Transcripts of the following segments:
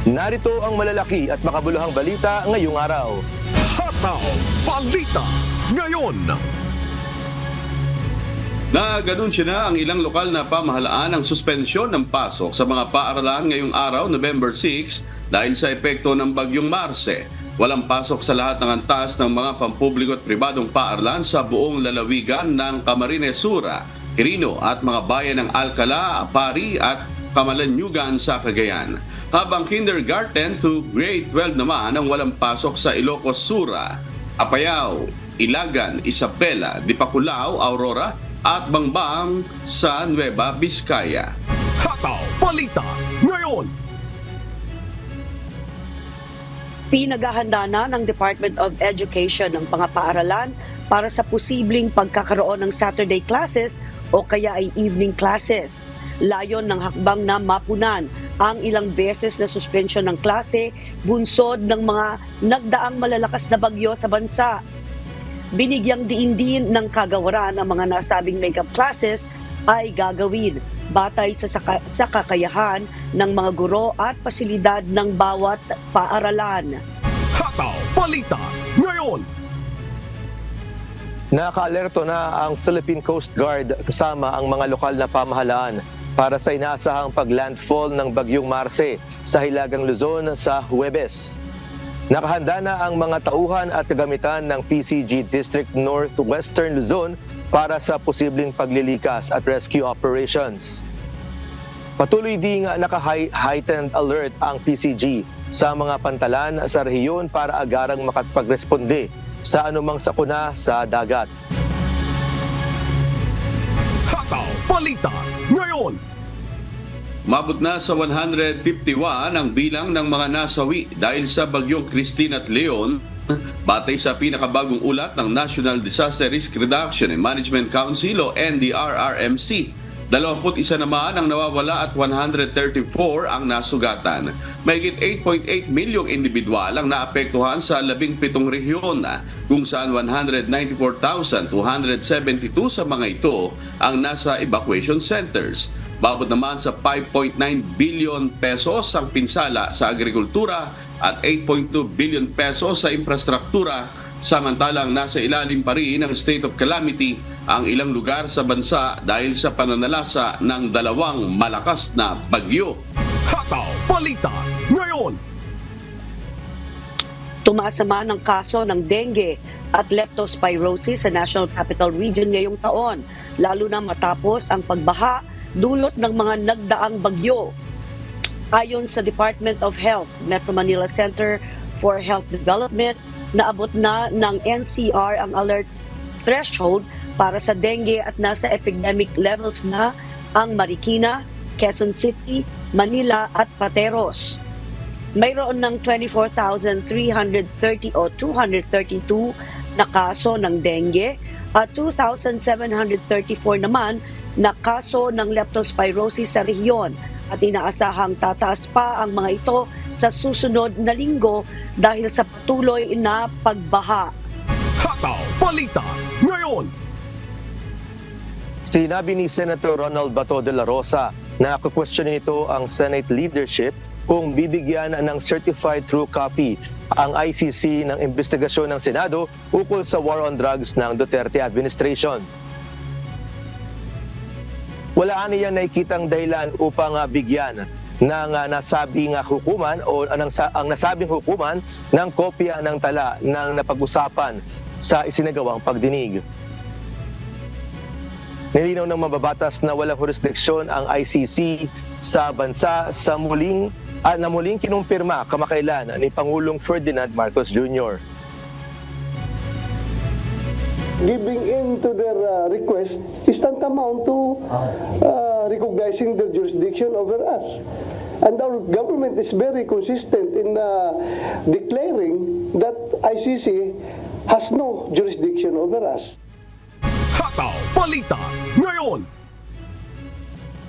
Narito ang malalaki at makabuluhang balita ngayong araw. Hataw Balita ngayon. Nag-anunsyo na ang ilang lokal na pamahalaan ang suspensyon ng pasok sa mga paaralan ngayong araw, November 6, dahil sa epekto ng bagyong Marce. Walang pasok sa lahat ng antas ng mga pampubliko at pribadong paaralan sa buong lalawigan ng Camarines Sur, Quirino at mga bayan ng Alcala, Pari at Camalanyugan sa Cagayan. Habang kindergarten to grade 12 naman ang walang pasok sa Ilocos Sur, Apayao, Ilagan, Isabela, Dipaculao, Aurora at Bangbang sa Nueva Vizcaya. Hataw Balita ngayon. Pinaghahanda na ng Department of Education ng mga paaralan para sa posibleng pagkakaroon ng Saturday classes o kaya ay evening classes. Layon ng hakbang na mapunan ang ilang beses na suspensyon ng klase bunsod ng mga nagdaang malalakas na bagyo sa bansa. Binigyang diin din ng kagawaran ang mga nasabing makeup classes ay gagawin batay sa kakayahan ng mga guro at pasilidad ng bawat paaralan. Hataw Balita ngayon. Nakaalerto na ang Philippine Coast Guard kasama ang mga lokal na pamahalaan para sa inaasahang paglandfall ng bagyong Marce sa Hilagang Luzon sa Huwebes. Nakahanda na ang mga tauhan at kagamitan ng PCG District Northwestern Luzon para sa posibleng paglilikas at rescue operations. Patuloy ding naka-heightened alert ang PCG sa mga pantalan sa rehiyon para agarang makapagresponde sa anumang sakuna sa dagat. Hataw Balita ngayon. Mabot na sa 151 ang bilang ng mga nasawi dahil sa bagyong Christine at Leon, batay sa pinakabagong ulat ng National Disaster Risk Reduction and Management Council o NDRRMC. 21 naman ang nawawala at 134 ang nasugatan. Mahigit 8.8 milyong individual ang naapektuhan sa 17 rehiyon, kung saan 194,272 sa mga ito ang nasa evacuation centers. Babot naman sa 5.9 billion pesos ang pinsala sa agrikultura at 8.2 billion pesos sa infrastruktura, samantalang nasa ilalim pa rin ng state of calamity ang ilang lugar sa bansa dahil sa pananalasa ng dalawang malakas na bagyo. Hataw Balita ngayon. Tumaas naman ang kaso ng dengue at leptospirosis sa National Capital Region ngayong taon, lalo na matapos ang pagbaha dulot ng mga nagdaang bagyo. Ayon sa Department of Health, Metro Manila Center for Health Development, naabot na ng NCR ang alert threshold para sa dengue at nasa epidemic levels na ang Marikina, Quezon City, Manila at Pateros. Mayroon ng 24,330 o 232 na kaso ng dengue at 2,734 naman na kaso ng leptospirosis sa rehiyon at inaasahang tataas pa ang mga ito sa susunod na linggo dahil sa patuloy na pagbaha. Hataw Balita ngayon. Sinabi ni Senator Ronald Bato de la Rosa na kukwestiyon nito ang Senate leadership kung bibigyan ng certified true copy ang ICC ng investigasyon ng Senado ukol sa war on drugs ng Duterte administration. Wala niya nakikitang dahilan upang bigyan ng nasabing hukuman o ang nasabing hukuman ng kopya ng tala ng napag-usapan sa isinagawang pagdinig. Nilinaw ng mababatas na walang jurisdiksyon ang ICC sa bansa sa muling kinumpirma kamakailan ni Pangulong Ferdinand Marcos Jr. Giving in to their request is tantamount to recognizing their jurisdiction over us. And our government is very consistent in declaring that ICC has no jurisdiction over us. Hataw Balita ngayon.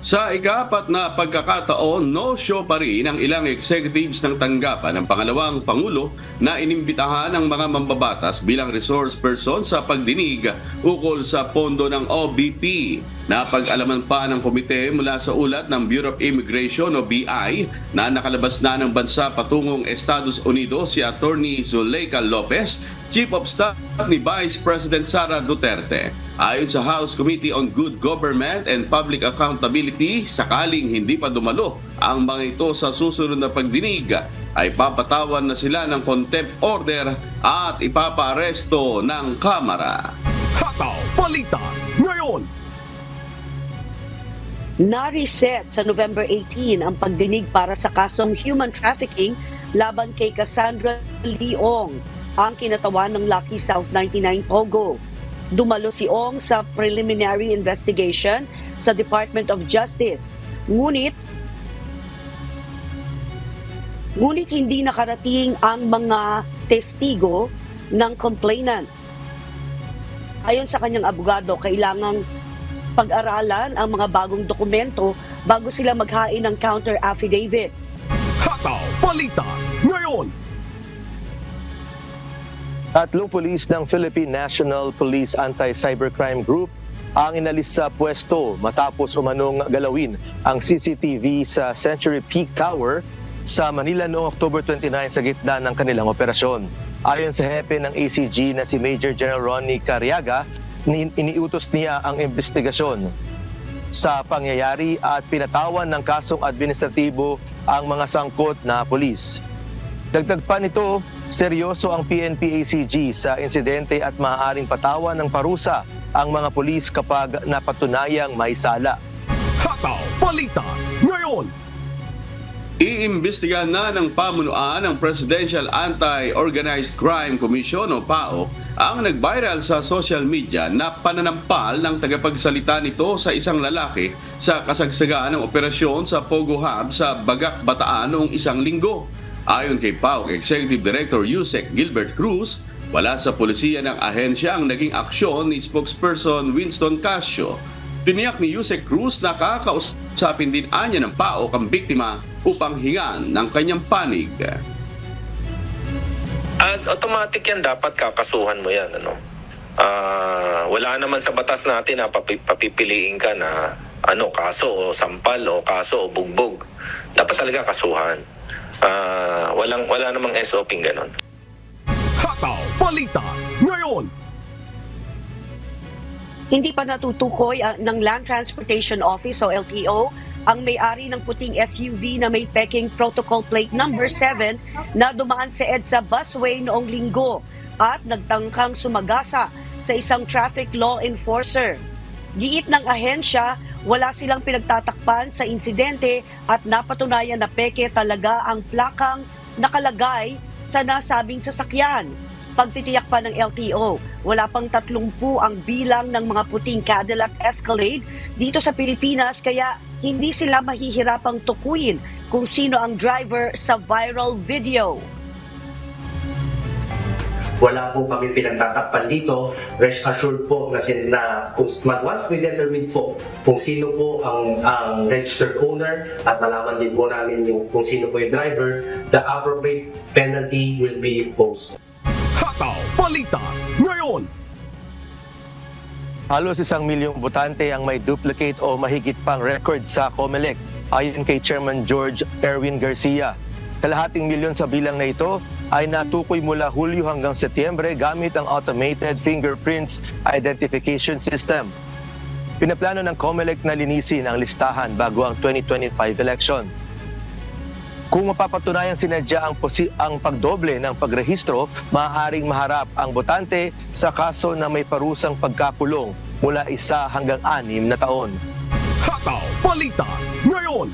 Sa ika-4 na pagkakataon, no-show pa rin ang ilang executives ng tanggapan ng pangalawang Pangulo na inimbitahan ng mga mambabatas bilang resource person sa pagdinig ukol sa pondo ng OBP. Napag-alaman pa ng komite mula sa ulat ng Bureau of Immigration o BI na nakalabas na ng bansa patungong Estados Unidos si Attorney Zuleika Lopez, Chief of Staff ni Vice President Sara Duterte. Ayon sa House Committee on Good Government and Public Accountability, sakaling hindi pa dumalo ang mga ito sa susunod na pagdinig, ay papatawan na sila ng contempt order at ipapaaresto ng Kamara. Hataw Balita ngayon. Na-reset sa November 18 ang pagdinig para sa kasong human trafficking laban kay Cassandra Leong, ang kinatawan ng Lucky South 99 Pogo. Dumalo si Ong sa preliminary investigation sa Department of Justice. Ngunit hindi nakarating ang mga testigo ng complainant. Ayon sa kanyang abogado, kailangang pag-aralan ang mga bagong dokumento bago sila maghain ng counter affidavit. Hataw Balita ngayon. Tatlong pulis ng Philippine National Police Anti-Cybercrime Group ang inalis sa pwesto matapos umanong galawin ang CCTV sa Century Peak Tower sa Manila noong October 29 sa gitna ng kanilang operasyon. Ayon sa hepe ng ACG na si Major General Ronnie Cariaga, iniutos niya ang investigasyon sa pangyayari at pinatawan ng kasong administratibo ang mga sangkot na pulis. Dagdag pa nito, seryoso ang PNP-ACG sa insidente at maaaring patawan ng parusa ang mga pulis kapag napatunayang may sala. Hataw Balita ngayon. Iimbestigahan na ng pamunuan ng Presidential Anti-Organized Crime Commission o PAO ang nag-viral sa social media na pananampal ng tagapagsalita nito sa isang lalaki sa kasagsagaan ng operasyon sa Pogo Hub sa Bagak, Bataan noong isang linggo. Ayon kay PAOK Executive Director Yusek Gilbert Cruz, wala sa polisiya ng ahensya ang naging aksyon ni spokesperson Winston Casio. Tiniyak ni Yusek Cruz na kakausapin din anya ng PAOK ang biktima upang hingan ng kanyang panig. At automatic yan, dapat kakasuhan mo yan. Wala naman sa batas natin na papipiliin ka na kaso o sampal o kaso o bugbog. Dapat talaga kasuhan. Wala namang SOP ganon. Hataw Balita ngayon. Hindi pa natutukoy ng Land Transportation Office o LTO ang may-ari ng puting SUV na may peking protocol plate number 7 na dumaan sa EDSA busway noong linggo at nagtangkang sumagasa sa isang traffic law enforcer. Giit ng ahensya, wala silang pinagtatakpan sa insidente at napatunayan na peke talaga ang plakang nakalagay sa nasabing sasakyan. Pagtitiyak pa ng LTO, wala pang 30 ang bilang ng mga puting Cadillac Escalade dito sa Pilipinas kaya hindi sila mahihirapang tukuyin kung sino ang driver sa viral video. Wala po kami pinagtatakpan dito. Rest assured po na once we determine po kung sino po ang registered owner at malaman din po namin kung sino po yung driver, the appropriate penalty will be imposed. Hataw Balita ngayon. Halos 1 milyong botante ang may duplicate o mahigit pang record sa COMELEC, ayon kay Chairman George Erwin Garcia. Kalahating milyon sa bilang na ito ay natukoy mula Hulyo hanggang Setyembre gamit ang Automated Fingerprints Identification System. Pinaplano ng COMELEC na linisin ang listahan bago ang 2025 election. Kung mapapatunayang sinadya ang pagdoble ng pagrehistro, maaaring maharap ang botante sa kaso na may parusang pagkakulong mula 1 hanggang 6 na taon. Hataw Balita ngayon.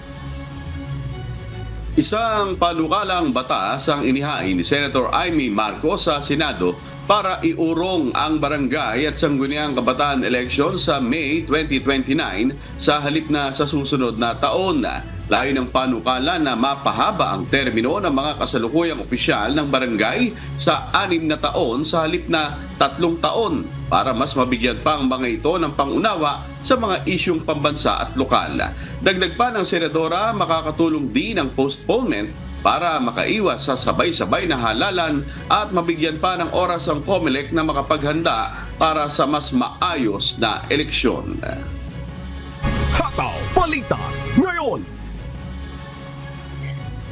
Isang panukalang batas ang inihain ni Senator Amy Marcos sa Senado para iurong ang barangay at sangguniang kabataan election sa May 2029 sa halip na sa susunod na taon. Layo ng panukala na mapahaba ang termino ng mga kasalukuyang opisyal ng barangay sa 6 na taon sa halip na 3 taon para mas mabigyan pa ang mga ito ng pangunawa sa mga isyung pambansa at lokal. Dagdag pa ng senadora, makakatulong din ang postponement para makaiwas sa sabay-sabay na halalan at mabigyan pa ng oras ang COMELEC na makapaghanda para sa mas maayos na eleksyon. Hataw Balita ngayon.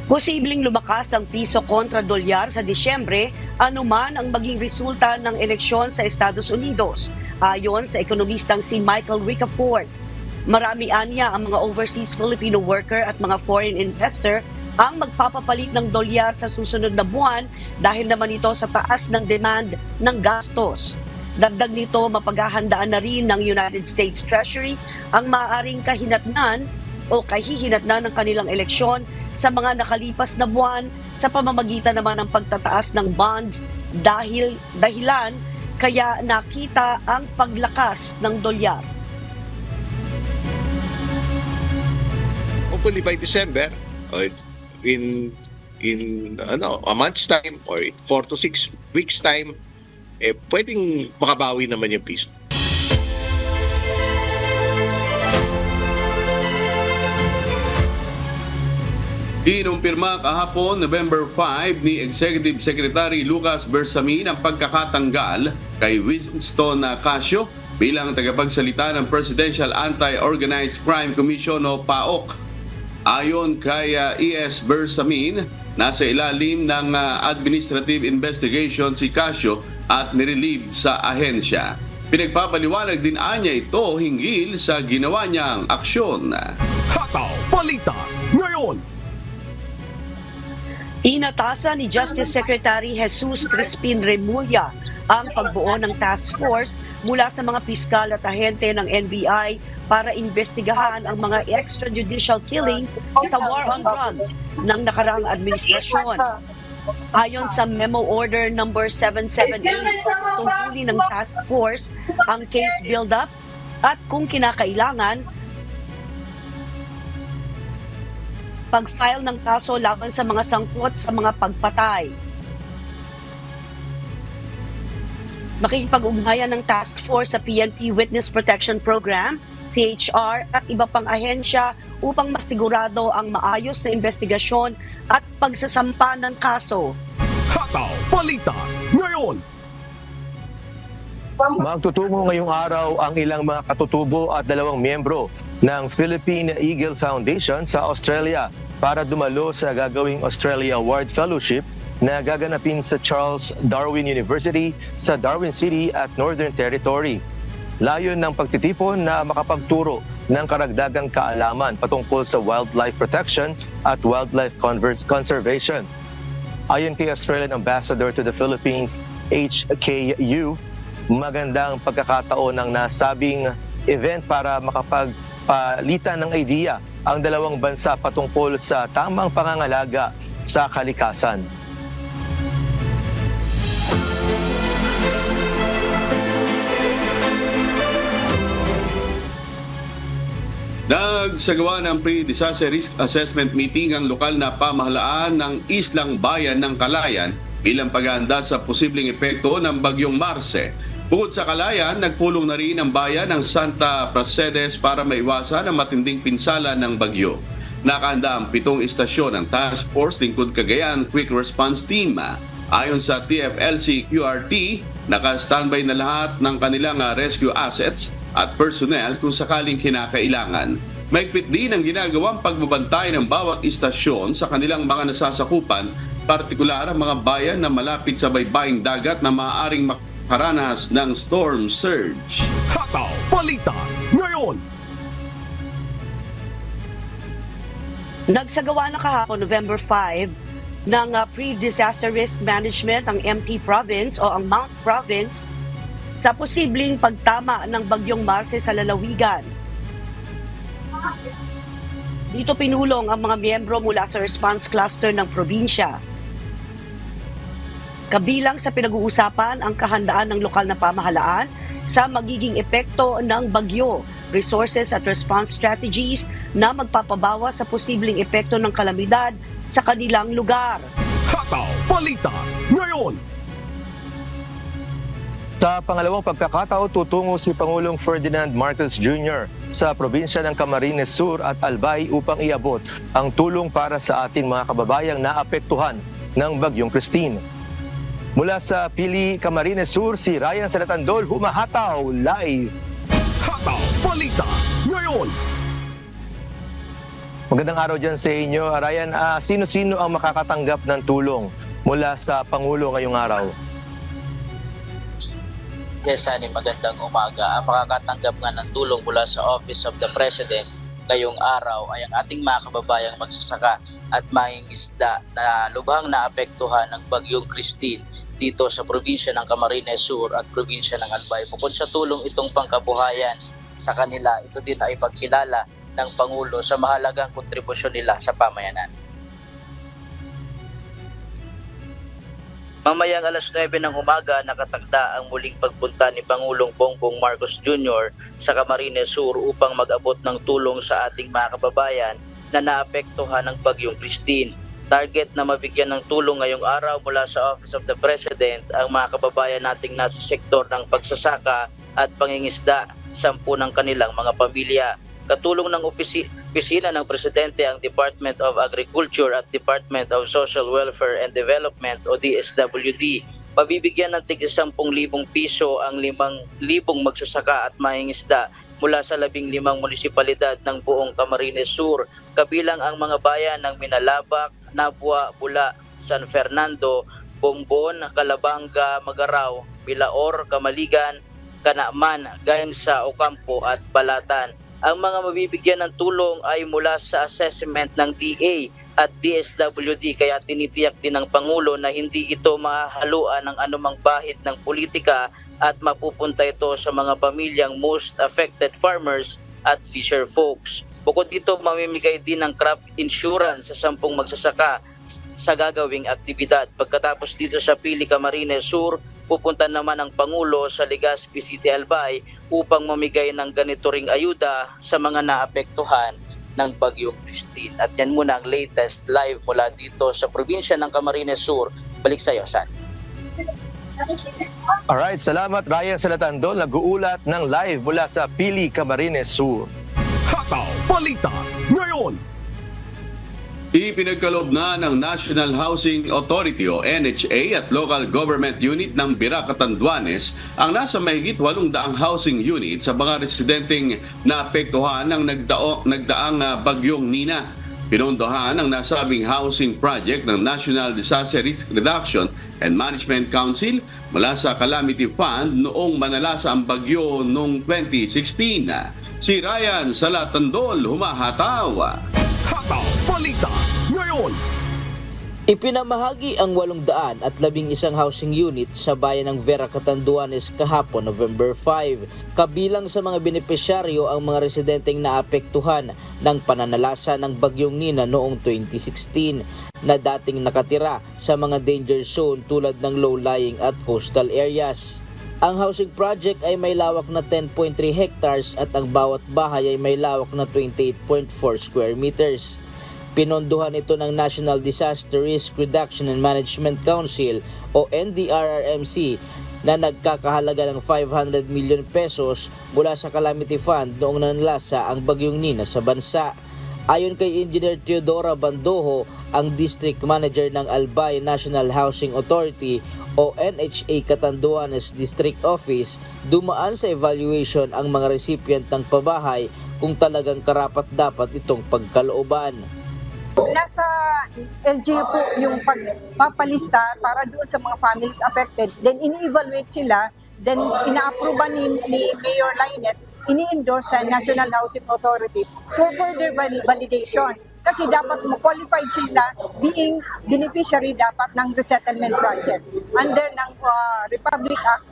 Posibleng lumakas ang piso kontra dolyar sa Disyembre anuman ang maging resulta ng eleksyon sa Estados Unidos, ayon sa ekonomistang si Michael Ricafort. Marami anya ang mga overseas Filipino worker at mga foreign investor ang magpapapalit ng dolyar sa susunod na buwan dahil naman ito sa taas ng demand ng gastos. Dagdag nito, mapaghahandaan na rin ng United States Treasury ang maaaring kahinatnan o kahihinatnan ng kanilang eleksyon sa mga nakalipas na buwan sa pamamagitan naman ng pagtataas ng bonds dahilan kaya nakita ang paglakas ng dolyar. Hopefully by December, or in a month's time or 4 to 6 weeks time, pwedeng makabawi naman yung piso. Inumpirma kahapon, November 5, ni Executive Secretary Lucas Bersamin ang pagkakatanggal kay Winston Casio bilang tagapagsalita ng Presidential Anti-Organized Crime Commission o PAOK. Ayon kay E.S. Bersamin, nasa ilalim ng administrative investigation si Casio at nirelieve sa ahensya. Pinagpapaliwanag din anya ito hinggil sa ginawa niyang aksyon. Hataw Balita ngayon. Inatasan ni Justice Secretary Jesus Crispin Remulla ang pagbuo ng task force mula sa mga piskal at ahente ng NBI para investigahan ang mga extrajudicial killings sa war on drugs ng nakaraang administrasyon. Ayon sa Memo Order number 778, tungkulin ng task force ang case build-up at kung kinakailangan, pag-file ng kaso laban sa mga sangkot sa mga pagpatay. Makikipag-ugnayan ng task force sa PNP Witness Protection Program, CHR at iba pang ahensya upang masigurado ang maayos na investigasyon at pagsasampa ng kaso. Hataw Balita ngayon. Magtutungo ngayong araw ang ilang mga katutubo at 2 miyembro ng Philippine Eagle Foundation sa Australia para dumalo sa gagawing Australia Award Fellowship na gaganapin sa Charles Darwin University sa Darwin City at Northern Territory. Layon ng pagtitipon na makapagturo ng karagdagang kaalaman patungkol sa wildlife protection at wildlife conservation. Ayon kay Australian Ambassador to the Philippines, HKU, magandang pagkakataon ng nasabing event para makapagpalitan ng idea ang 2 bansa patungkol sa tamang pangangalaga sa kalikasan. Nagsagawa ng pre-disaster risk assessment meeting ang lokal na pamahalaan ng Islang Bayan ng Calayan bilang paghahanda sa posibleng epekto ng Bagyong Marce. Bukod sa Calayan, nagpulong na rin ang bayan ng Santa Praxedes para maiwasan ang matinding pinsala ng bagyo. Nakahanda ang 7 istasyon ng Task Force Lingkod Cagayan Quick Response Team. Ayon sa TFLC-QRT, naka-standby na lahat ng kanilang rescue assets at personnel kung sakaling kinakailangan. Maigpit din ang ginagawang pagbabantay ng bawat istasyon sa kanilang mga nasasakupan, partikular ang mga bayan na malapit sa baybaying dagat na maaaring makaranas ng storm surge. Hataw Balita ngayon. Nagsagawa na kahapon November 5 ng pre-disaster risk management ang MP Province o ang Mount Province sa posibleng pagtama ng Bagyong Marce sa lalawigan. Dito pinulong ang mga miyembro mula sa response cluster ng probinsya. Kabilang sa pinag-uusapan ang kahandaan ng lokal na pamahalaan sa magiging epekto ng bagyo resources at response strategies na magpapabawas sa posibleng epekto ng kalamidad sa kanilang lugar. Hataw Balita ngayon. Sa pangalawang pagkakataon, tutungo si Pangulong Ferdinand Marcos Jr. sa probinsya ng Camarines Sur at Albay upang iabot ang tulong para sa ating mga kababayang naapektuhan ng Bagyong Christine. Mula sa Pili, Camarines Sur, si Ryan Salatandol, humahataw live. Hataw Balita ngayon. Magandang araw dyan sa inyo. Ryan, sino-sino ang makakatanggap ng tulong mula sa Pangulo ngayong araw? Yes, Sunny, magandang umaga. Ang makakatanggap nga ng tulong mula sa Office of the President ngayong araw ay ang ating mga kababayang magsasaka at mangingisda na lubhang naapektuhan ng Bagyong Christine dito sa probinsya ng Camarines Sur at probinsya ng Albay. Bukod sa tulong itong pangkabuhayan sa kanila, ito din ay pagkilala ng Pangulo sa mahalagang kontribusyon nila sa pamayanan. Mamayang alas 9 ng umaga, nakatakda ang muling pagpunta ni Pangulong Bongbong Marcos Jr. sa Camarines Sur upang mag-abot ng tulong sa ating mga kababayan na naapektuhan ng Bagyong Christine. Target na mabigyan ng tulong ngayong araw mula sa Office of the President ang mga kababayan nating nasa sektor ng pagsasaka at pangingisda, 10 ng kanilang mga pamilya. Katulong ng opisina ng Presidente ang Department of Agriculture at Department of Social Welfare and Development o DSWD. Pabibigyan ng tig 10,000 piso ang 5,000 magsasaka at mangingisda mula sa 15 munisipalidad ng buong Camarines Sur, kabilang ang mga bayan ng Minalabak, Nabua, Bula, San Fernando, Bombon, Calabanga, Magaraw, Bilaor, Kamaligan, Kanaaman, Gainsa, Ocampo at Balatan. Ang mga mabibigyan ng tulong ay mula sa assessment ng DA at DSWD, kaya tinitiyak din ng Pangulo na hindi ito mahahaluan ng anumang bahid ng politika at mapupunta ito sa mga pamilyang most affected farmers at fisher folks. Bukod dito, mamimigay din ng crop insurance sa 10 magsasaka sa gagawing aktibidad. Pagkatapos dito sa Pili, Camarines Sur, pupunta naman ang Pangulo sa Legazpi City, Albay upang mamigay ng ganito ring ayuda sa mga naapektuhan ng Bagyong Christine. At yan muna ang latest live mula dito sa probinsya ng Camarines Sur. Balik sa iyo, San. Alright, salamat Ryan Salatandol, nag-uulat ng live mula sa Pili, Camarines Sur. Hataw Balita ngayon. Ipinagkaloob na ng National Housing Authority o NHA at Local Government Unit ng Bira, Catanduanes ang nasa mahigit 800 housing unit sa mga residenteng naapektuhan ng nagdaang Bagyong Nina. Pinondohan ang nasabing housing project ng National Disaster Risk Reduction and Management Council mula sa Calamity Fund noong manalasa ang bagyo noong 2016. Si Ryan Salatandol, humahataw. Hataw Balita ngayon. Ipinamahagi ang 811 housing unit sa bayan ng Vera, Catanduanes kahapon November 5. Kabilang sa mga benepisyaryo ang mga residenteng naapektuhan ng pananalasa ng Bagyong Nina noong 2016 na dating nakatira sa mga danger zone tulad ng low-lying at coastal areas. Ang housing project ay may lawak na 10.3 hectares at ang bawat bahay ay may lawak na 28.4 square meters. Pinondohan ito ng National Disaster Risk Reduction and Management Council o NDRRMC na nagkakahalaga ng 500 million pesos mula sa Calamity Fund noong nanalasa ang Bagyong Nina sa bansa. Ayon kay Engineer Teodora Bandojo, ang District Manager ng Albay National Housing Authority o NHA Catanduanes District Office, dumaan sa evaluation ang mga recipient ng pabahay kung talagang karapat-dapat itong pagkalooban. Nasa LGU po yung pagpapalista para doon sa mga families affected. Then ini-evaluate sila, then ina-approve ni Mayor Lainez, ini-endorse sa National Housing Authority for further validation. Kasi dapat qualified sila being beneficiary dapat ng resettlement project under ng Republic Act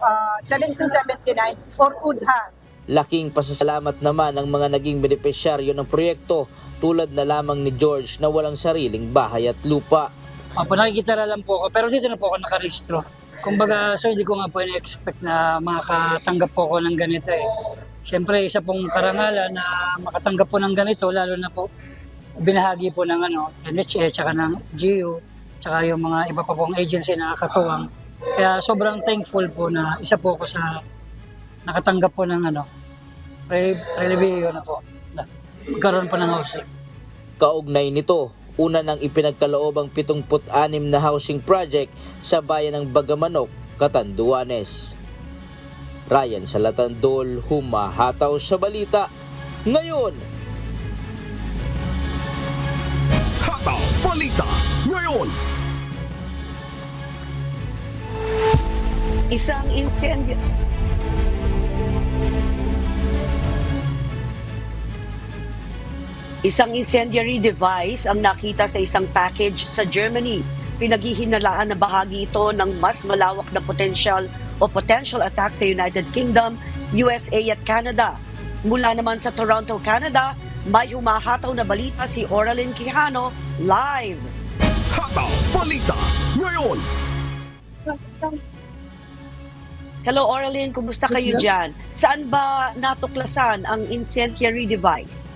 1779 or UDHA. Laking pasasalamat naman ang mga naging benepisyaryo ng proyekto tulad na lamang ni George na walang sariling bahay at lupa. Nakikita lang po ako pero dito na po ako nakarehistro. Kumbaga sir, hindi ko nga po ina-expect na makakatanggap po ako ng ganito eh. Siyempre, isa pong karangalan na makatanggap po ng ganito, lalo na po binahagi po ng NHA, tsaka ng GU, tsaka yung mga iba pa pong agency na katuwang. Kaya sobrang thankful po na isa po ako sa nakatanggap po ng prelebiyo na po. Magkaroon po ng housing. Kaugnay nito, una nang ipinagkaloob ang 76 na housing project sa bayan ng Bagamanok, Catanduanes. Ryan Salatandol, humahataw sa balita ngayon. Hataw Balita ngayon. Isang incendiary device ang nakita sa isang package sa Germany. Pinaghihinalaan na bahagi ito ng mas malawak na potential attack sa United Kingdom, USA at Canada. Mula naman sa Toronto, Canada, may humahataw na balita si Oraline Quijano live. Hataw Balita ngayon. Hello Oraline, kumusta kayo dyan? Saan ba natuklasan ang incendiary device?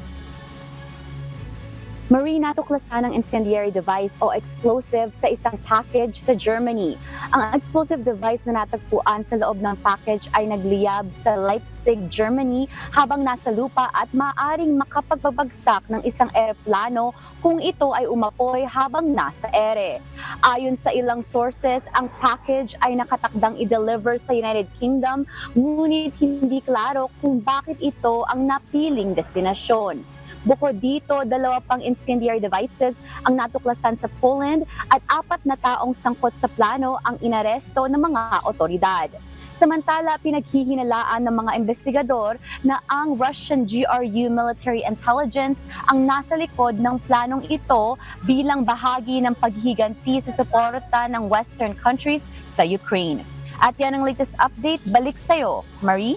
Marie, natuklasan ang incendiary device o explosive sa isang package sa Germany. Ang explosive device na natagpuan sa loob ng package ay nagliyab sa Leipzig, Germany habang nasa lupa at maaaring makapagbabagsak ng isang eroplano kung ito ay umapoy habang nasa ere. Ayon sa ilang sources, ang package ay nakatakdang i-deliver sa United Kingdom, ngunit hindi klaro kung bakit ito ang napiling destinasyon. Bukod dito, 2 pang incendiary devices ang natuklasan sa Poland at 4 na taong sangkot sa plano ang inaresto ng mga otoridad. Samantala, pinaghihinalaan ng mga investigador na ang Russian GRU military intelligence ang nasa likod ng planong ito bilang bahagi ng paghihiganti sa suporta ng Western countries sa Ukraine. At yan ang latest update. Balik sa'yo, Marie.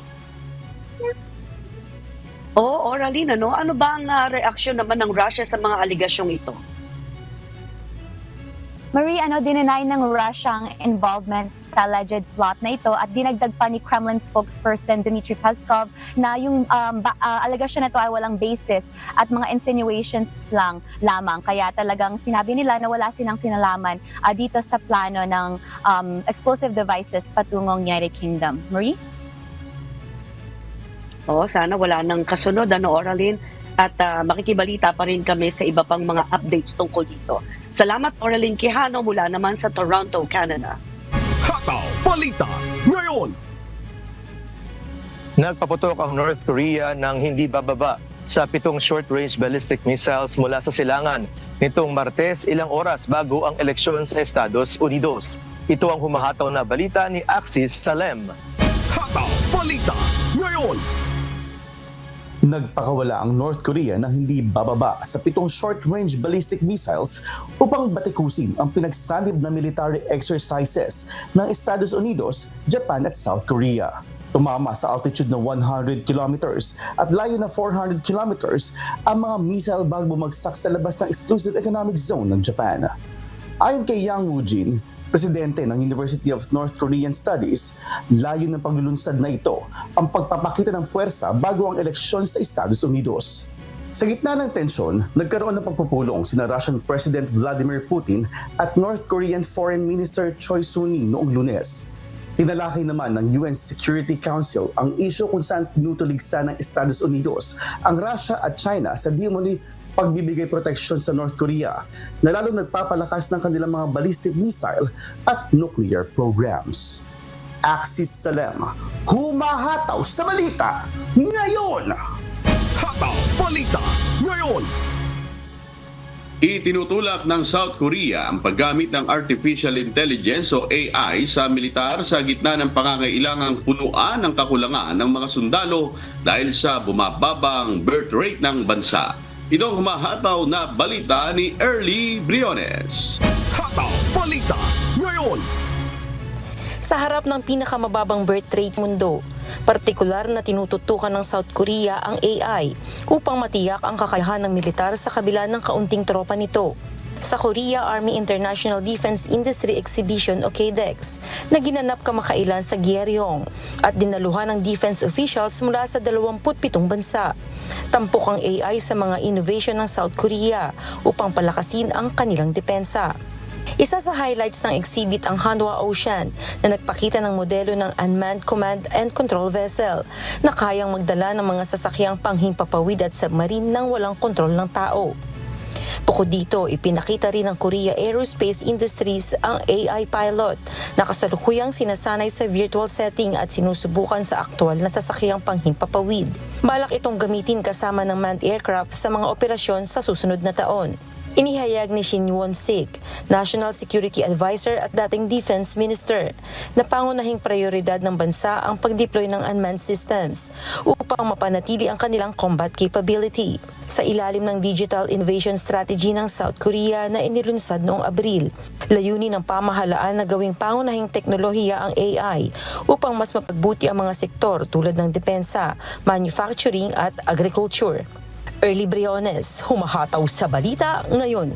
Oraline, ano ba ang reaksyon naman ng Russia sa mga aligasyong ito? Marie, dinenay ng Russia ang involvement sa alleged plot na ito at dinagdag pa ni Kremlin spokesperson Dmitry Peskov na yung alegasyon na ito ay walang basis at mga insinuations lamang. Kaya talagang sinabi nila na wala silang kinalaman dito sa plano ng explosive devices patungong United Kingdom. Marie? Sana wala nang kasunod, Oraline, at makikibalita pa rin kami sa iba pang mga updates tungkol dito. Salamat, Oraline Quijano, mula naman sa Toronto, Canada. Hataw Balita ngayon. Nagpaputok ang North Korea ng hindi bababa sa 7 short-range ballistic missiles mula sa silangan nitong Martes, ilang oras bago ang eleksyon sa Estados Unidos. Ito ang humahataw na balita ni Axis Salem. Hataw Balita ngayon. Nagpakawala ang North Korea ng hindi bababa sa 7 short-range ballistic missiles upang batikusin ang pinagsanib na military exercises ng Estados Unidos, Japan at South Korea. Tumama sa altitude na 100 kilometers at layo na 400 kilometers ang mga missile bago bumagsak sa labas ng exclusive economic zone ng Japan. Ayon kay Yang Woo-jin, presidente ng University of North Korean Studies, layo ng paglulunsad na ito ang pagpapakita ng puwersa bago ang eleksyon sa Estados Unidos. Sa gitna ng tensyon, nagkaroon ng pagpupulong sina Russian President Vladimir Putin at North Korean Foreign Minister Choi Soon-mi noong Lunes. Tinalakay naman ng UN Security Council ang isyu kung saan tinutuligsa ng Estados Unidos ang Russia at China sa di umano'y pagbibigay proteksyon sa North Korea na lalong nagpapalakas ng kanilang mga ballistic missile at nuclear programs. Axis Salem, humahataw sa balita ngayon! Hataw Balita ngayon. Itinutulak ng South Korea ang paggamit ng Artificial Intelligence o AI sa militar sa gitna ng pangangailangang punuan ng kakulangan ng mga sundalo dahil sa bumababang birth rate ng bansa. Ito ang humahataw na balita ni Early Briones. Hataw Balita ngayon. Sa harap ng pinakamababang birth rate sa mundo, partikular na tinututukan ng South Korea ang AI upang matiyak ang kakayahan ng militar sa kabila ng kaunting tropa nito. sa Korea Army International Defense Industry Exhibition o KDEX na ginanap kamakailan sa Gyeoryong at dinaluhan ng defense officials mula sa 27 bansa. Tampok ang AI sa mga innovation ng South Korea upang palakasin ang kanilang depensa. Isa sa highlights ng exhibit ang Hanwha Ocean na nagpakita ng modelo ng unmanned command and control vessel na kayang magdala ng mga sasakyang panghimpapawid at submarine nang walang kontrol ng tao. Bukod dito, ipinakita rin ng Korea Aerospace Industries ang AI pilot na kasalukuyang sinasanay sa virtual setting at sinusubukan sa aktual na sasakyang panghimpapawid. Balak itong gamitin kasama ng manned aircraft sa mga operasyon sa susunod na taon. Inihayag ni Shin Won-sik, National Security Advisor at dating Defense Minister, na pangunahing prioridad ng bansa ang pag-deploy ng unmanned systems upang mapanatili ang kanilang combat capability. Sa ilalim ng Digital Innovation Strategy ng South Korea na inilunsad noong Abril, layunin ng pamahalaan na gawing pangunahing teknolohiya ang AI upang mas mapagbuti ang mga sektor tulad ng depensa, manufacturing at agriculture. Early Briones, humahataw sa balita ngayon.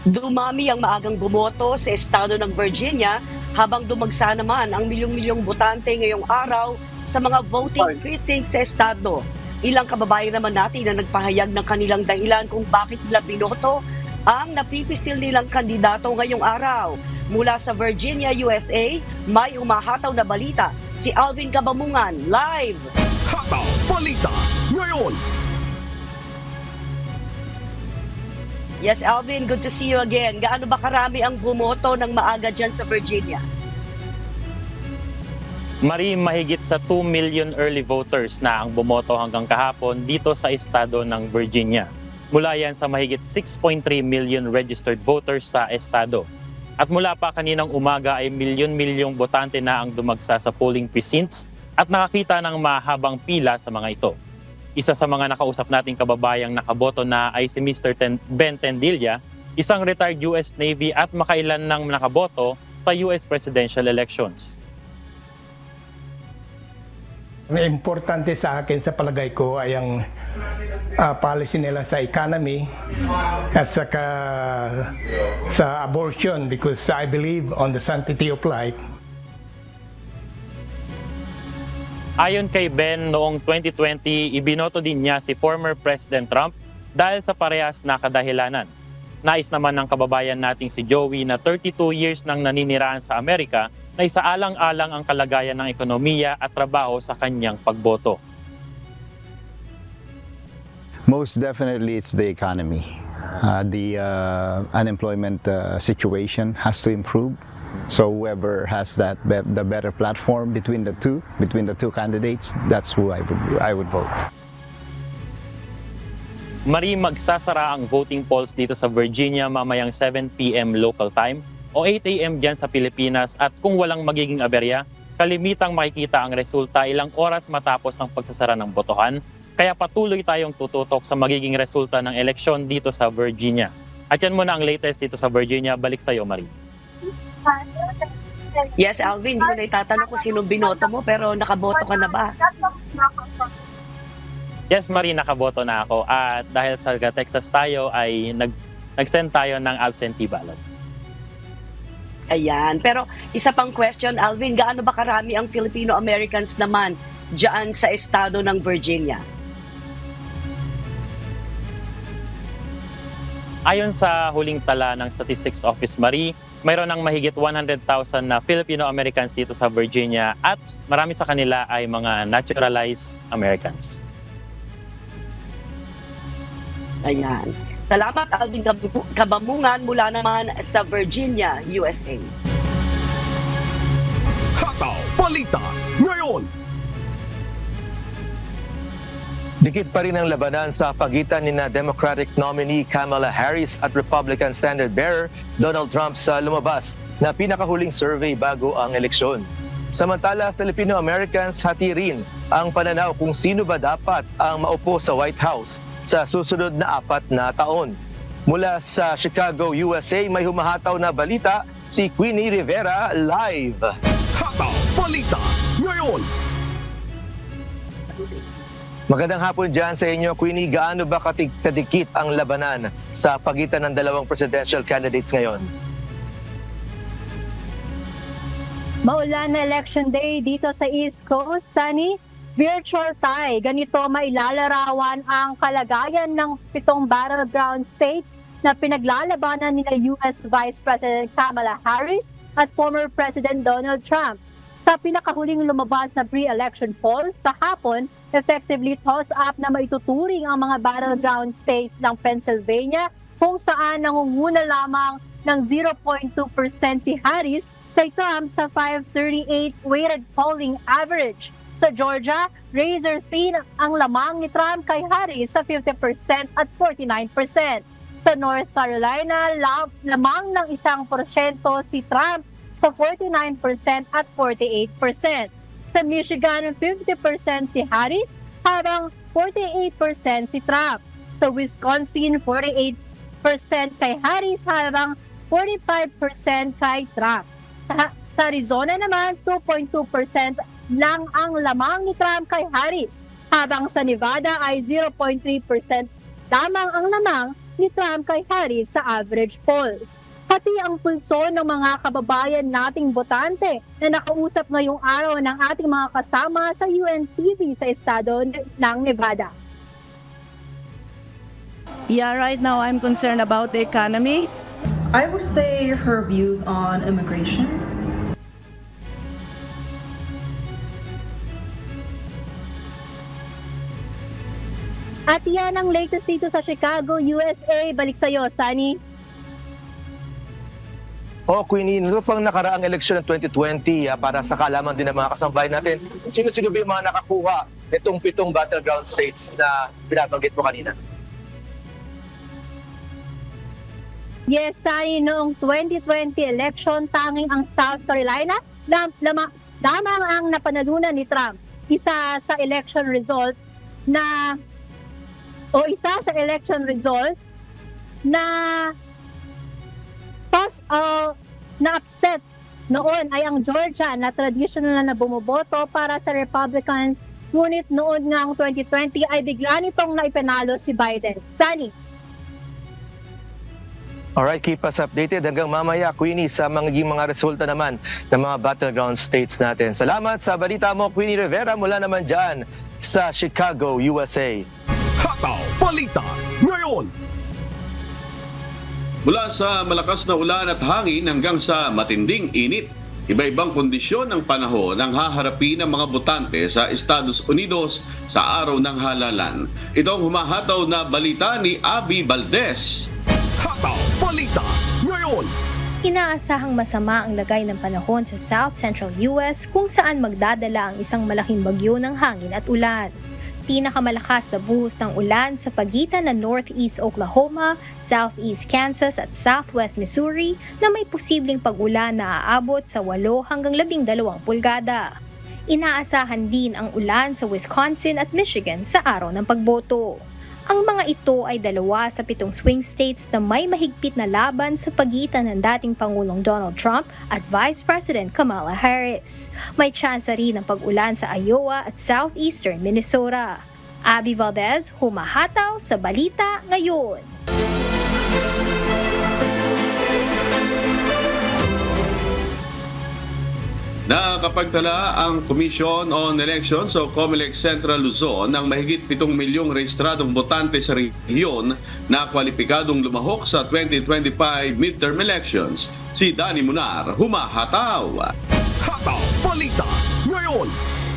Dumami ang maagang bumoto sa estado ng Virginia habang dumagsa naman ang milyong-milyong botante ngayong araw sa mga voting precincts sa estado. Ilang kababayan naman natin na nagpahayag ng kanilang dahilan kung bakit nila binoto ang napipisil nilang kandidato ngayong araw. Mula sa Virginia, USA, may humahataw na balita si Alvin Cabamungan, live! Hataw Balita ngayon. Yes, Alvin, good to see you again. Gaano ba karami ang bumoto ng maaga dyan sa Virginia? Marie, mahigit sa 2 million early voters na ang bumoto hanggang kahapon dito sa estado ng Virginia. Mula yan sa mahigit 6.3 million registered voters sa estado. At mula pa kaninang umaga ay milyon-milyong botante na ang dumagsa sa polling precincts at nakakita ng mahabang pila sa mga ito. Isa sa mga nakausap nating kababayang nakaboto na ay si Mr. Ben Tendilla, isang retired US Navy at makailan nang nakaboto sa US presidential elections. Ang importante sa akin sa palagay ko ay ang policy nila sa economy at saka sa abortion because I believe on the sanctity of life. Ayon kay Ben, noong 2020, ibinoto din niya si former President Trump dahil sa parehas na kadahilanan. Nais naman ng kababayan nating si Joey na 32 years nang naninirahan sa Amerika na isaalang-alang ang kalagayan ng ekonomiya at trabaho sa kanyang pagboto. Most definitely it's the economy. The unemployment situation has to improve. So whoever has the better platform between the two candidates, that's who I would vote. Marie, magsasara ang voting polls dito sa Virginia mamayang 7 p.m. local time o 8 a.m. dyan sa Pilipinas at kung walang magiging aberya, kalimitang makikita ang resulta ilang oras matapos ang pagsasara ng botohan. Kaya patuloy tayong tututok sa magiging resulta ng eleksyon dito sa Virginia. At yan muna ang latest dito sa Virginia. Balik sa iyo, Marie. Yes, Alvin, hindi ko na itatanong kung sinong binoto mo pero nakaboto ka na ba? Yes, Marie, nakaboto na ako. At dahil sa Texas tayo ay nag-send tayo ng absentee ballot. Ayan. Pero isa pang question, Alvin, gaano ba karami ang Filipino-Americans naman dyan sa estado ng Virginia? Ayon sa huling tala ng Statistics Office, Marie, mayroon ng mahigit 100,000 na Filipino-Americans dito sa Virginia at marami sa kanila ay mga naturalized Americans. Ayan. Salamat, Alvin Cabamungan mula naman sa Virginia, USA. Hataw Balita ngayon. Dikit pa rin ang labanan sa pagitan ni Democratic nominee Kamala Harris at Republican standard-bearer Donald Trump sa lumabas na pinakahuling survey bago ang eleksyon. Samantala, Filipino-Americans hati rin ang pananaw kung sino ba dapat ang maupo sa White House sa susunod na 4 na taon. Mula sa Chicago, USA, may humahataw na balita si Queenie Rivera live. Hataw Balita ngayon. Magandang hapon dyan sa inyo, Queenie. Gaano ba kadikit ang labanan sa pagitan ng dalawang presidential candidates ngayon? Maulan na election day dito sa East Coast, Sunny. Virtual tie, ganito mailalarawan ang kalagayan ng 7 battleground states na pinaglalabanan nila US Vice President Kamala Harris at former President Donald Trump. Sa pinakahuling lumabas na pre-election polls kahapon, effectively toss-up na maituturing ang mga battleground states ng Pennsylvania kung saan nangunguna lamang ng 0.2% si Harris kay Trump sa 538 weighted polling average. Sa Georgia, razor-thin ang lamang ni Trump kay Harris sa 50% at 49%. Sa North Carolina, lamang ng 1% si Trump sa 49% at 48%. Sa Michigan, 50% si Harris habang 48% si Trump. Sa Wisconsin, 48% kay Harris habang 45% kay Trump. Sa Arizona naman, 2.2% lang ang lamang ni Trump kay Harris, habang sa Nevada ay 0.3% lamang ang lamang ni Trump kay Harris sa average polls. Pati ang pulso ng mga kababayan nating botante na nakausap ngayong araw ng ating mga kasama sa UNTV sa estado ng Nevada. Yeah, right now I'm concerned about the economy. I would say her views on immigration. At yan ang latest dito sa Chicago, USA. Balik sa'yo, Sunny. Queenie, ito pang nakaraang eleksyon ng 2020 para sa kaalaman din ng mga kasambahay natin. Sino-sino ba yung mga nakakuha itong 7 battleground states na binabanggit mo kanina? Yes, Sunny, noong 2020 election, tanging ang South Carolina, lamang ang napanalunan ni Trump. Isa sa election result na upset noon ay ang Georgia na traditional na bumuboto para sa Republicans. Ngunit noon nga ang 2020 ay bigla nitong naipanalo si Biden. Sunny. Alright, keep us updated hanggang mamaya, Queenie, sa mga resulta naman ng mga battleground states natin. Salamat sa balita mo, Queenie Rivera, mula naman dyan sa Chicago, USA. Hataw Balita ngayon. Mula sa malakas na ulan at hangin hanggang sa matinding init, iba-ibang kondisyon ng panahon ang haharapin ng mga botante sa Estados Unidos sa araw ng halalan. Ito ang humahataw na balita ni Abby Valdez. Hataw Balita ngayon. Inaasahang masama ang lagay ng panahon sa South Central US kung saan magdadala ang isang malaking bagyo ng hangin at ulan. Pinakamalakas sa buhos ng ulan sa pagitan ng Northeast Oklahoma, Southeast Kansas at Southwest Missouri na may posibleng pag-ulan na aabot sa 8 hanggang 12 pulgada. Inaasahan din ang ulan sa Wisconsin at Michigan sa araw ng pagboto. Ang mga ito ay 2 sa 7 swing states na may mahigpit na laban sa pagitan ng dating Pangulong Donald Trump at Vice President Kamala Harris. May tsansa rin ng pag-ulan sa Iowa at southeastern Minnesota. Abby Valdez, humahataw sa Balita Ngayon. Nakapagtala ang Commission on Elections o COMELEC Central Luzon ng mahigit 7 milyong rehistradong botante sa rehiyon na kwalipikadong lumahok sa 2025 midterm elections. Si Danny Munar, humahataw. Hataw Balita ngayon.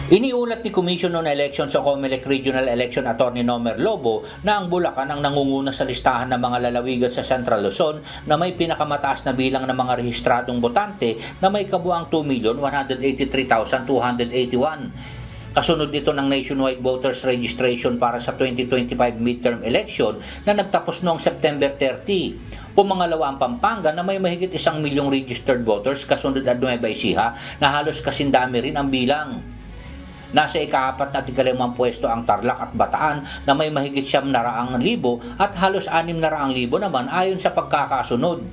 Iniulat ni Commission on Elections o COMELEC Regional Election Attorney Nomer Lobo na ang Bulacan ang nangunguna sa listahan ng mga lalawigan sa Central Luzon na may pinakamataas na bilang ng mga rehistradong botante na may kabuang 2,183,281. Kasunod nito ng nationwide voters registration para sa 2025 midterm election na nagtapos noong September 30. Pumangalawa ang Pampanga na may mahigit 1 milyong registered voters, kasunod at Nueva Ecija na halos kasindami rin ang bilang. Nasa ika-4 at ika-5 pwesto ang Tarlac at Bataan na may mahigit 700,000 at halos 600,000 naman ayon sa pagkakasunod.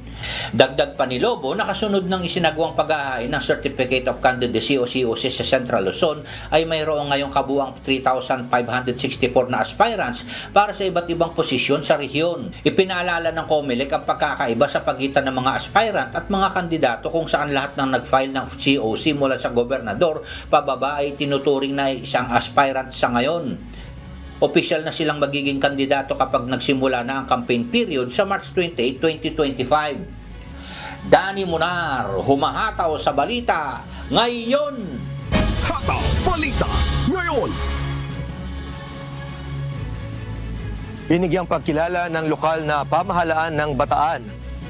Dagdag pa ni Lobo, nakasunod ng isinagawang pag-ahain ng Certificate of Candidacy o COC sa Central Luzon ay mayroong ngayong kabuang 3,564 na aspirants para sa iba't ibang posisyon sa rehiyon. Ipinaalala ng COMELEC ang pagkakaiba sa pagitan ng mga aspirant at mga kandidato kung saan lahat ng nag-file ng COC mula sa gobernador pababa ay tinuturing na isang aspirant sa ngayon. Opisyal na silang magiging kandidato kapag nagsimula na ang campaign period sa March 28, 2025. Danny Munar, humahataw sa balita ngayon. Hataw Balita ngayon. Binigyang pagkilala ng lokal na pamahalaan ng Bataan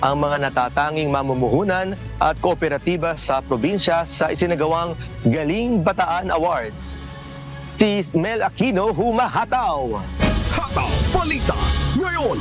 ang mga natatanging mamumuhunan at kooperatiba sa probinsya sa isinagawang Galing Bataan Awards. Si Mel Aquino, humahataw! Hataw Balita ngayon.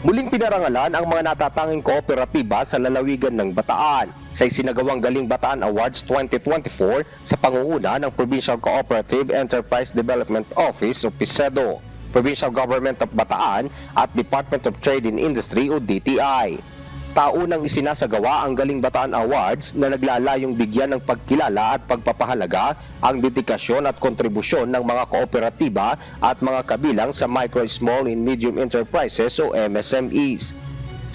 Muling pinarangalan ang mga natatanging kooperatiba sa lalawigan ng Bataan sa isinagawang Galing Bataan Awards 2024 sa pangunguna ng Provincial Cooperative Enterprise Development Office o PICEDO, Provincial Government of Bataan at Department of Trade and Industry o DTI. Taunang isinasagawa ang Galing Bataan Awards na naglalayong bigyan ng pagkilala at pagpapahalaga ang dedikasyon at kontribusyon ng mga kooperatiba at mga kabilang sa Micro, Small and Medium Enterprises o MSMEs.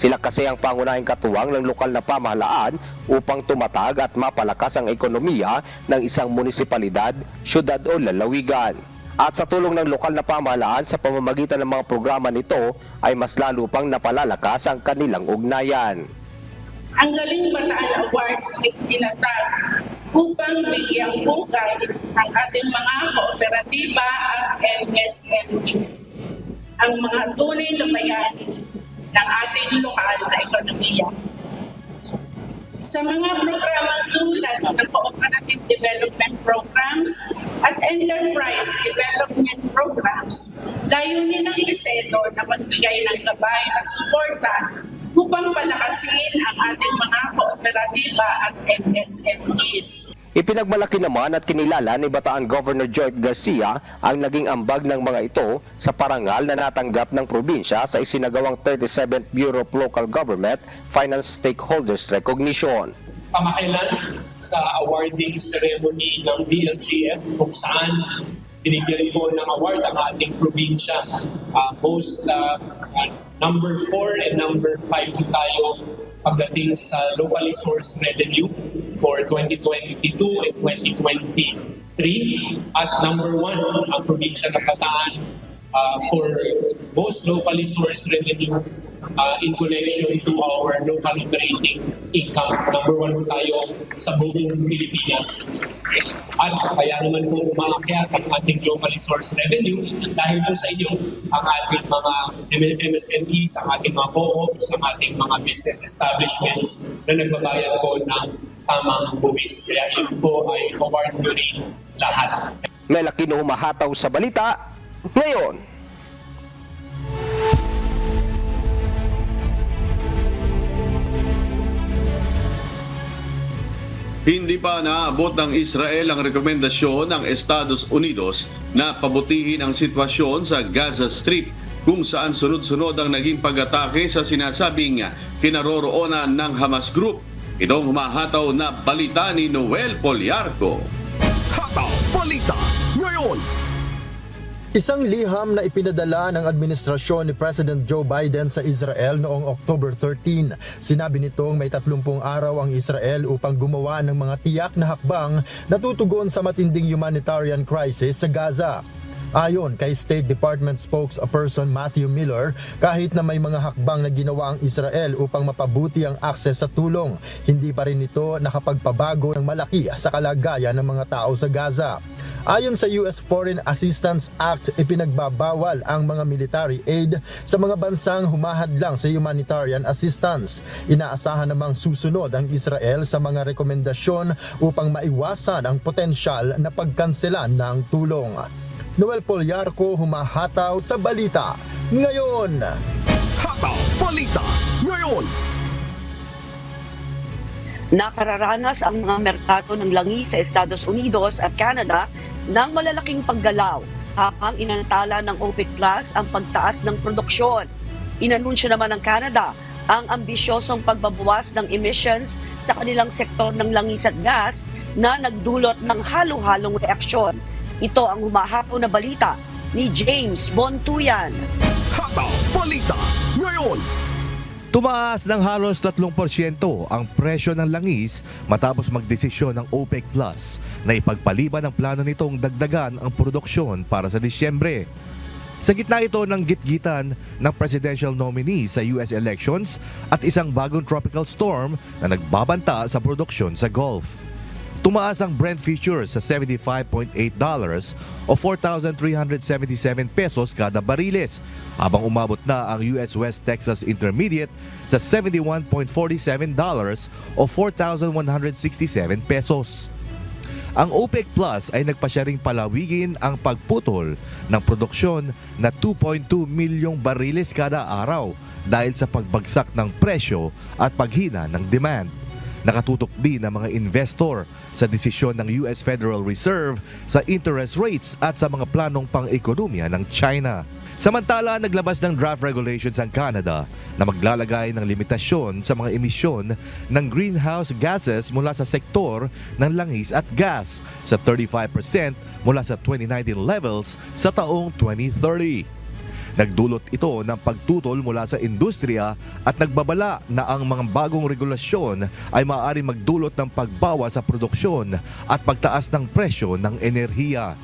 Sila kasi ang pangunahing katuwang ng lokal na pamahalaan upang tumatag at mapalakas ang ekonomiya ng isang munisipalidad, syudad o lalawigan. At sa tulong ng lokal na pamahalaan sa pamamagitan ng mga programa nito ay mas lalo pang napalalakas ang kanilang ugnayan. Ang Galing Bataan Awards ay tinatag upang bigyang hukay ang ating mga kooperatiba at MSMEs, ang mga tunay na bayani ng ating lokal na ekonomiya. Sa mga programang tulad ng Cooperative Development Programs at Enterprise Development Programs, layunin ng PICEDO na magbigay ng gabay at suporta upang palakasin ang ating mga kooperatiba at MSMEs. Ipinagmalaki naman at kinilala ni Bataan Governor Joyce Garcia ang naging ambag ng mga ito sa parangal na natanggap ng probinsya sa isinagawang 37th Bureau of Local Government Finance Stakeholders Recognition. Kamakailan sa awarding ceremony ng DLGF kung saan binigyan po ng award ang ating probinsya. Number 4 and number 5 tayo pagdating sa locally sourced revenue for 2022 and 2023 at number 1 ang probinsya ng Bataan for most locally sourced revenue in connection to our local operating income. Number 1 tayo sa buong Pilipinas. At kaya naman po umakyat ang ating locally sourced revenue dahil po sa inyo ang ating mga MSMEs, ang ating mga co-ops, ang ating mga business establishments na nagbabayad po ng tamang buwis. Kaya yun po ay award nyo rin lahat. Mel Aquino, humahataw sa balita ngayon. Hindi pa naabot ng Israel ang rekomendasyon ng Estados Unidos na pabutihin ang sitwasyon sa Gaza Strip kung saan sunod-sunod ang naging pag-atake sa sinasabing kinaroroonan ng Hamas Group. Itong humahataw na balita ni Noel Poliarco. Hataw Balita ngayon. Isang liham na ipinadala ng administrasyon ni President Joe Biden sa Israel noong October 13. Sinabi nitong may 30 araw ang Israel upang gumawa ng mga tiyak na hakbang na tutugon sa matinding humanitarian crisis sa Gaza. Ayon kay State Department spokesperson Matthew Miller, kahit na may mga hakbang na ginawa ang Israel upang mapabuti ang akses sa tulong, hindi pa rin ito nakapagpabago ng malaki sa kalagayan ng mga tao sa Gaza. Ayon sa US Foreign Assistance Act, ipinagbabawal ang mga military aid sa mga bansang humahadlang sa humanitarian assistance. Inaasahan namang susunod ang Israel sa mga rekomendasyon upang maiwasan ang potensyal na pagkanselan ng tulong. Noel Poliarco, humahataw sa balita ngayon. Hataw Balita ngayon. Nakararanas ang mga merkado ng langis sa Estados Unidos at Canada ng malalaking paggalaw habang inantala ng OPEC Plus ang pagtaas ng produksyon. Inanunsyo naman ng Canada ang ambisyosong pagbabawas ng emissions sa kanilang sektor ng langis at gas na nagdulot ng halo-halong reaksyon. Ito ang humahataw na balita ni James Bontuyan. Hataw Balita ngayon. Tumaas ng halos 3% ang presyo ng langis matapos magdesisyon ng OPEC Plus na ipagpaliban ang plano nitong dagdagan ang produksyon para sa Disyembre. Sa gitna ito ng gitgitan ng presidential nominee sa US elections at isang bagong tropical storm na nagbabanta sa produksyon sa Gulf. Tumaas ang Brent futures sa $75.8 o 4,377 pesos kada bariles, habang umabot na ang US West Texas Intermediate sa $71.47 o 4,167 pesos. Ang OPEC Plus ay nagpasya ring palawigin ang pagputol ng produksyon na 2.2 milyong bariles kada araw dahil sa pagbagsak ng presyo at paghina ng demand. Nakatutok din ang mga investor sa desisyon ng US Federal Reserve sa interest rates at sa mga planong pang-ekonomiya ng China. Samantala, naglabas ng draft regulations ang Canada na maglalagay ng limitasyon sa mga emisyon ng greenhouse gases mula sa sektor ng langis at gas sa 35% mula sa 2019 levels sa taong 2030. Nagdulot ito ng pagtutol mula sa industriya at nagbabala na ang mga bagong regulasyon ay maaari magdulot ng pagbawas sa produksyon at pagtaas ng presyo ng enerhiya.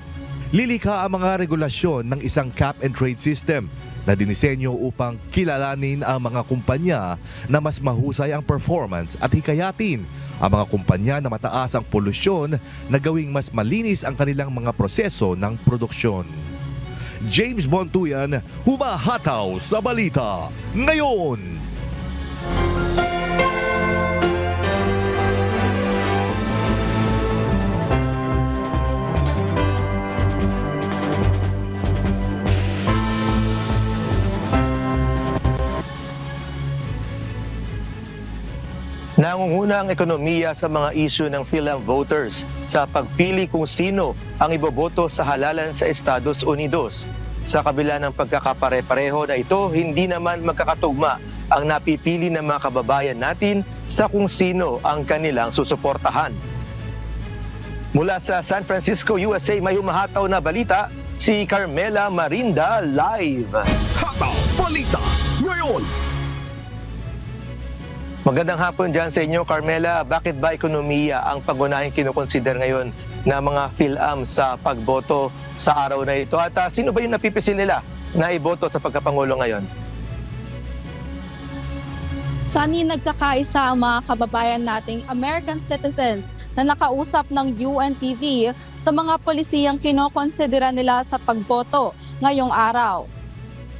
Lilikha ang mga regulasyon ng isang cap and trade system na dinisenyo upang kilalanin ang mga kumpanya na mas mahusay ang performance at hikayatin ang mga kumpanya na mataas ang polusyon na gawing mas malinis ang kanilang mga proseso ng produksyon. James Bontuyan, humahataw sa balita ngayon. Nangunguna ang ekonomiya sa mga isyu ng PhilAm voters sa pagpili kung sino ang iboboto sa halalan sa Estados Unidos. Sa kabila ng pagkakapare-pareho na ito, hindi naman magkakatugma ang napipili ng mga kababayan natin sa kung sino ang kanilang susuportahan. Mula sa San Francisco, USA, may humahataw na balita si Carmela Marinda live. Hataw Balita ngayon. Magandang hapon dyan sa inyo, Carmela. Bakit ba ekonomiya ang pangunahing kinukonsider ngayon na mga PhilAm sa pagboto sa araw na ito? At sino ba yung napipisil nila na iboto sa pagkapangulo ngayon? Sani nagkakaisa ang mga kababayan nating American citizens na nakausap ng UNTV sa mga polisiyang kinokonsidera nila sa pagboto ngayong araw.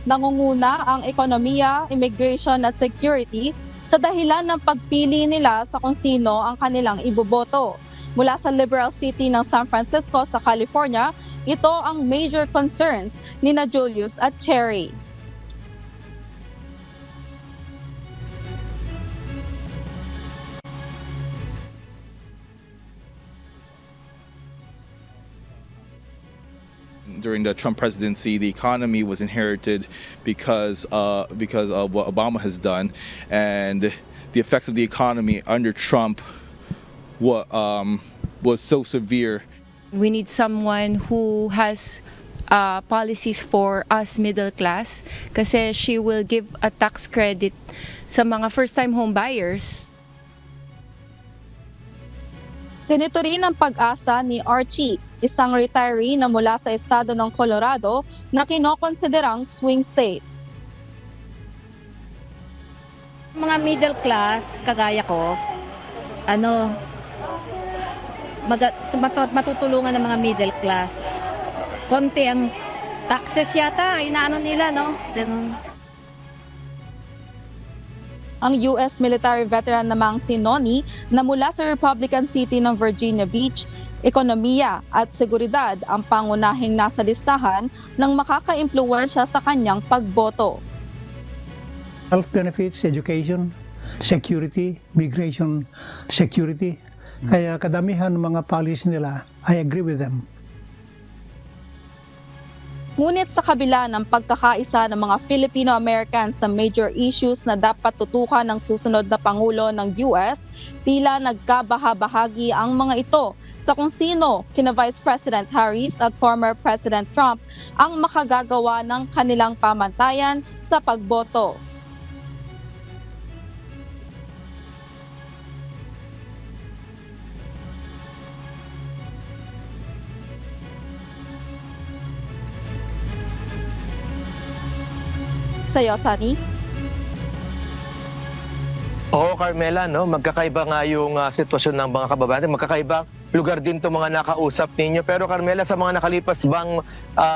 Nangunguna ang ekonomiya, immigration at security sa dahilan ng pagpili nila sa kung sino ang kanilang iboboto. Mula sa liberal city ng San Francisco sa California, ito ang major concerns ni na Julius at Cherry. During the Trump presidency, the economy was inherited because of what Obama has done, and the effects of the economy under Trump was so severe. We need someone who has policies for us middle class, kasi she will give a tax credit sa mga first-time home buyers. Ganito rin ang pag-asa ni Archie, isang retiree na mula sa estado ng Colorado na kinokonsiderang swing state. Mga middle class, kagaya ko, matutulungan ng mga middle class. Konti ang taxes yata, inaano nila, no? Ang US military veteran namang si Noni na mula sa Republican City ng Virginia Beach, ekonomiya at seguridad ang pangunahing nasa listahan ng makaka-impluwensya sa kanyang pagboto. Health benefits, education, security, migration security. Kaya kadamihan ng mga policy nila, I agree with them. Ngunit sa kabila ng pagkakaisa ng mga Filipino-Americans sa major issues na dapat tutukan ng susunod na Pangulo ng US, tila nagkabahabahagi ang mga ito sa kung sino kina Vice President Harris at former President Trump ang makagagawa ng kanilang pamantayan sa pagboto. Sa'yo, Sunny? Oo, Carmela, no? Magkakaiba nga yung sitwasyon ng mga kababayan. Magkakaiba lugar din itong mga nakausap ninyo. Pero Carmela, sa mga nakalipas bang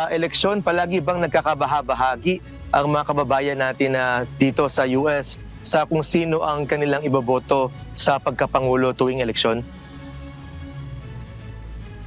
eleksyon, palagi bang nagkakabahabahagi ang mga kababayan natin dito sa US sa kung sino ang kanilang iboboto sa pagkapangulo tuwing eleksyon?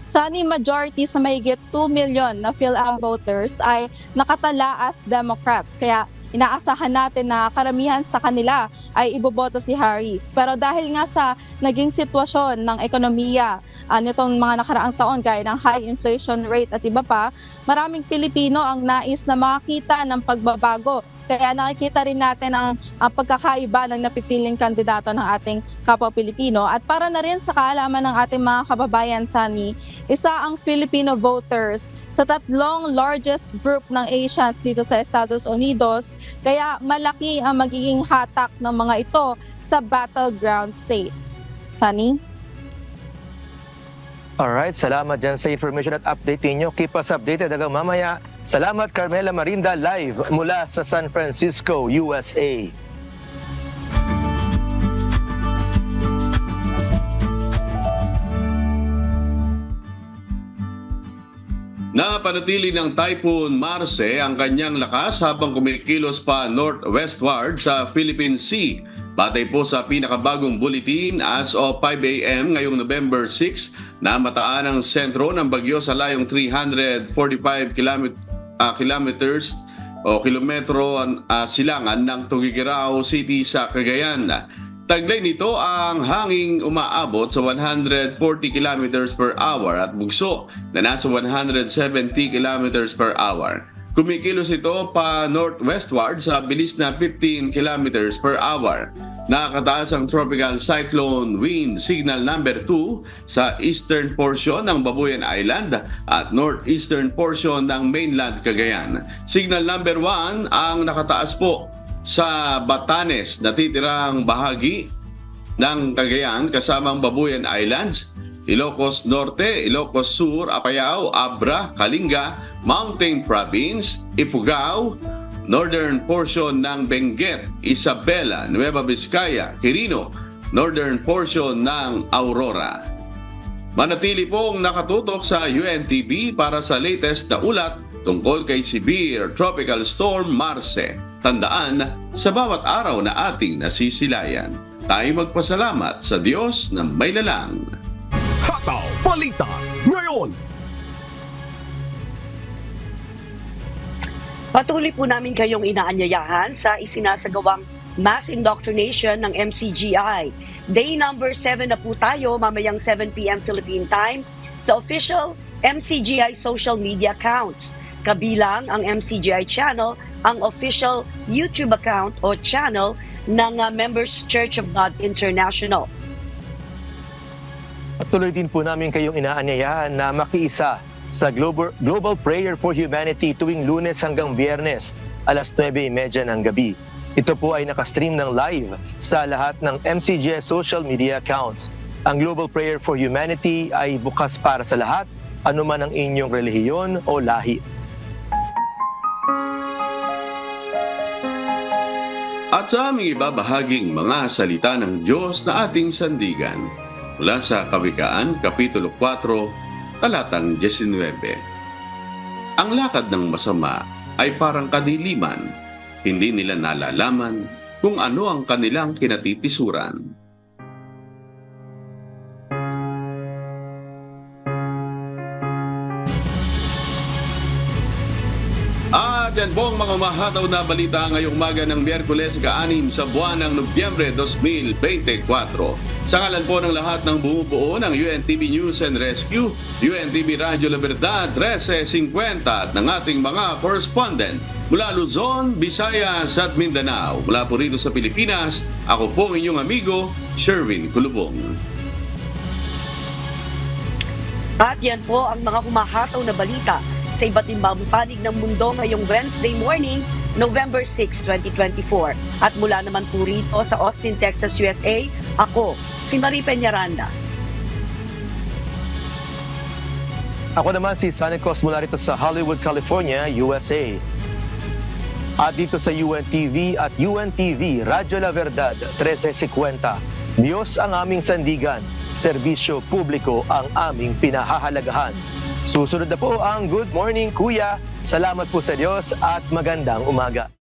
Sunny, majority sa mahigit 2 million na PhilAm voters ay nakatala as Democrats. Kaya inaasahan natin na karamihan sa kanila ay iboboto si Harris. Pero dahil nga sa naging sitwasyon ng ekonomiya nitong mga nakaraang taon gaya ng high inflation rate at iba pa, maraming Pilipino ang nais na makakita ng pagbabago. Kaya nakikita rin natin ang pagkakaiba ng napipiling kandidato ng ating kapwa Pilipino. At para na rin sa kaalaman ng ating mga kababayan, Sunny, isa ang Filipino voters sa 3 largest group ng Asians dito sa Estados Unidos. Kaya malaki ang magiging hatak ng mga ito sa battleground states. Sunny? Alright, salamat dyan sa information at update ninyo. Keep us updated hanggang mamaya. Salamat, Carmela Marinda, live mula sa San Francisco, USA. Napanatili ng Typhoon Marce ang kanyang lakas habang kumikilos pa northwestward sa Philippine Sea. Batay po sa pinakabagong bulletin, as of 5 a.m. ngayong November 6, namataan ang sentro ng bagyo sa layong 345 kilometers o kilometro silangan ng Tuguegarao City sa Cagayan. Taglay nito ang hanging umaabot sa 140 kilometers per hour at bugso na nasa 170 kilometers per hour. Kumikilos ito pa northwestward sa bilis na 15 kilometers per hour. Nakakataas ang tropical cyclone wind signal number 2 sa eastern portion ng Babuyan Island at northeastern portion ng mainland Cagayan. Signal number 1 ang nakataas po sa Batanes, natitirang bahagi ng Cagayan kasamang Babuyan Islands, Ilocos Norte, Ilocos Sur, Apayao, Abra, Kalinga, Mountain Province, Ifugao, northern portion ng Benguet, Isabela, Nueva Vizcaya, Quirino, northern portion ng Aurora. Manatili pong nakatutok sa UNTV para sa latest na ulat tungkol kay Severe Tropical Storm Marce. Tandaan, sa bawat araw na ating nasisilayan, tayo magpasalamat sa Diyos na may lalang. Hataw Balita ngayon. Patuloy po namin kayong inaanyayahan sa isinasagawang mass indoctrination ng MCGI. Day number 7 na po tayo mamayang 7 p.m. Philippine Time sa official MCGI social media accounts. Kabilang ang MCGI channel, ang official YouTube account o channel ng Members Church of God International. Tuloy din po namin kayong inaanyayahan na makiisa sa Global Prayer for Humanity tuwing Lunes hanggang Biyernes, alas 9:30 ng gabi. Ito po ay nakastream ng live sa lahat ng MCGI social media accounts. Ang Global Prayer for Humanity ay bukas para sa lahat, anuman ang inyong relihiyon o lahi. At sa aming ibabahaging mga salita ng Diyos na ating sandigan, mula sa Kawikaan, Kapitulo 4, Talatang 19. Ang lakad ng masama ay parang kadiliman, hindi nila nalalaman kung ano ang kanilang kinatitisuran. At At yan po ang mga mahataw na balita ngayong umaga ng Miyerkules, ka-6 sa buwan ng Nobyembre 2024. Sa ngalan po ng lahat ng bumubuo ng UNTV News and Rescue, UNTV Radyo La Verdad 1350 at ng ating mga correspondent mula Luzon, Visayas at Mindanao. Mula po rito sa Pilipinas, ako po ang inyong amigo, Sherwin Kulubong. At yan po ang mga humahataw na balita sa iba't ibang panig ng mundo ngayong Wednesday morning, November 6, 2024. At mula naman po rito sa Austin, Texas, USA, ako, si Marie Peñaranda. Ako naman si Sunny Cos mula rito sa Hollywood, California, USA. At dito sa UNTV at UNTV Radyo La Verdad 1350. Diyos ang aming sandigan, serbisyo publiko ang aming pinahahalagahan. Susunod na po ang Good Morning Kuya. Salamat po sa Diyos at magandang umaga.